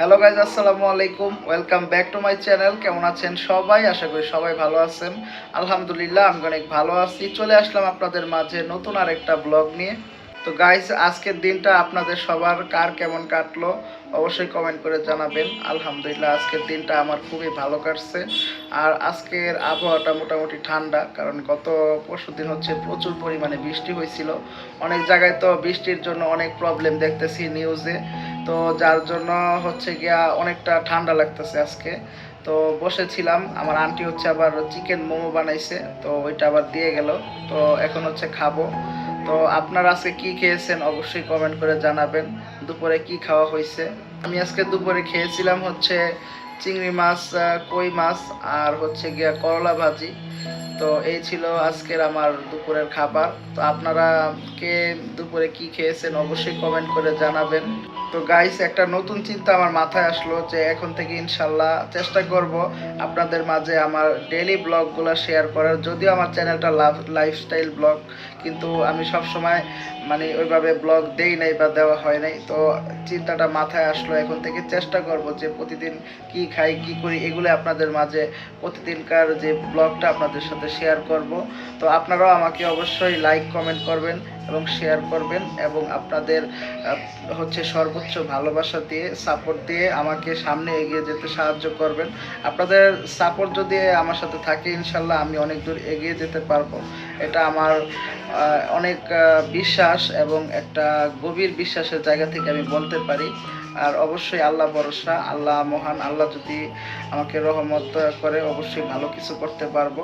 Hello guys, আসসালামু আলাইকুম। Welcome back to my channel. কেমন আছেন সবাই? আশা করি সবাই ভালো আছেন। আলহামদুলিল্লাহ, আমি অনেক ভালো আছি। চলে আসলাম আপনাদের মাঝে নতুন আরেকটা ব্লগ নিয়ে। তো গাইজ, আজকের দিনটা আপনাদের সবার কার কেমন কাটলো অবশ্যই কমেন্ট করে জানাবেন। আলহামদুলিল্লাহ, আজকের দিনটা আমার খুবই ভালো কাটছে। আর আজকের আবহাওয়াটা মোটামুটি ঠান্ডা, কারণ গত পরশু দিন হচ্ছে প্রচুর পরিমাণে বৃষ্টি হয়েছিল। অনেক জায়গায় তো বৃষ্টির জন্য অনেক প্রবলেম দেখতেছি নিউজে। তো যার জন্য হচ্ছে গিয়া অনেকটা ঠান্ডা লাগতেছে আজকে। তো বসেছিলাম, আমার আন্টি হচ্ছে আবার চিকেন মোমো বানাইছে, তো ওইটা আবার দিয়ে গেল। তো এখন হচ্ছে খাবো। তো আপনারা আজকে কি খেয়েছেন অবশ্যই কমেন্ট করে জানাবেন। দুপুরে কি খাওয়া হয়েছে? আমি আজকে দুপুরে খেয়েছিলাম হচ্ছে চিংড়ি মাছ, কই মাছ, আর হচ্ছে গিয়া করলা ভাজি। তো এই ছিল আজকের আমার দুপুরের খাবার। তো আপনারা কে দুপুরে কি খেয়েছেন অবশ্যই কমেন্ট করে জানাবেন। তো গাইস, একটা নতুন চিন্তা আমার মাথায় আসলো যে এখন থেকে ইনশাল্লাহ চেষ্টা করব আপনাদের মাঝে আমার ডেইলি ব্লগগুলো শেয়ার করার। যদিও আমার চ্যানেলটা লাইফস্টাইল ব্লগ, কিন্তু আমি সব সময় মানে ওইভাবে ব্লগ দেই নাই বা দেওয়া হয় নাই। তো চিন্তাটা মাথায় আসলো, এখন থেকে চেষ্টা করব যে প্রতিদিন কি খাই কি করি এগুলো আপনাদের মাঝে প্রতিদিনকার যে ব্লগটা আপনাদের সাথে শেয়ার করব। তো আপনারাও আমাকে অবশ্যই লাইক কমেন্ট করবেন এবং শেয়ার করবেন, এবং আপনাদের হচ্ছে সর্বোচ্চ ভালোবাসা দিয়ে সাপোর্ট দিয়ে আমাকে সামনে এগিয়ে যেতে সাহায্য করবেন। আপনাদের সাপোর্ট যদি আমার সাথে থাকে ইনশাল্লাহ আমি অনেক দূর এগিয়ে যেতে পারবো। এটা আমার অনেক বিশ্বাস, এবং একটা গভীর বিশ্বাসের জায়গা থেকে আমি বলতে পারি। আর অবশ্যই আল্লাহ ভরসা, আল্লাহ মহান, আল্লাহ যদি আমাকে রহমত করে অবশ্যই ভালো কিছু করতে পারবো।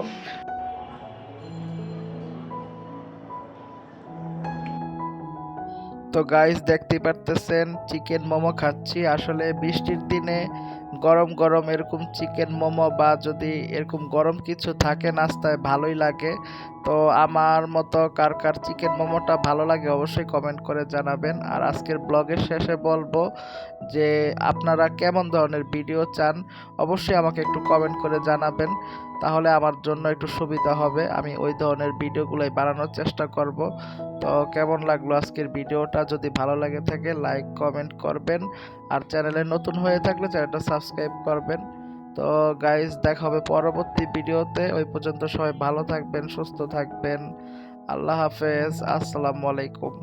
তো গাইস, দেখতেই পারতেছেন চিকেন মোমো খাচ্ছি। আসলে বৃষ্টির দিনে গরম গরম এরকম চিকেন মোমো বা যদি এরকম গরম কিছু থাকে নাস্তায় ভালোই লাগে। তো আমার মতো কার কার চিকেন মোমোটা ভালো লাগে অবশ্যই কমেন্ট করে জানাবেন। আর আজকের ব্লগের শেষে বলবো যে আপনারা কেমন ধরনের ভিডিও চান অবশ্যই আমাকে একটু কমেন্ট করে জানাবেন, তাহলে আমার জন্য একটু সুবিধা হবে। আমি ওই ধরনের ভিডিওগুলোই বানানোর চেষ্টা করব। তো কেমন লাগলো আজকের ভিডিওটা? যদি ভালো লাগে থাকে লাইক কমেন্ট করবেন, আর চ্যানেলে নতুন হয়ে থাকলে চ্যানেলটা সাবস্ক্রাইব করবেন। তো গাইস, দেখা হবে পরবর্তী ভিডিওতে। ওই পর্যন্ত সবাই ভালো থাকবেন, সুস্থ থাকবেন। আল্লাহ হাফেজ, আসসালামু আলাইকুম।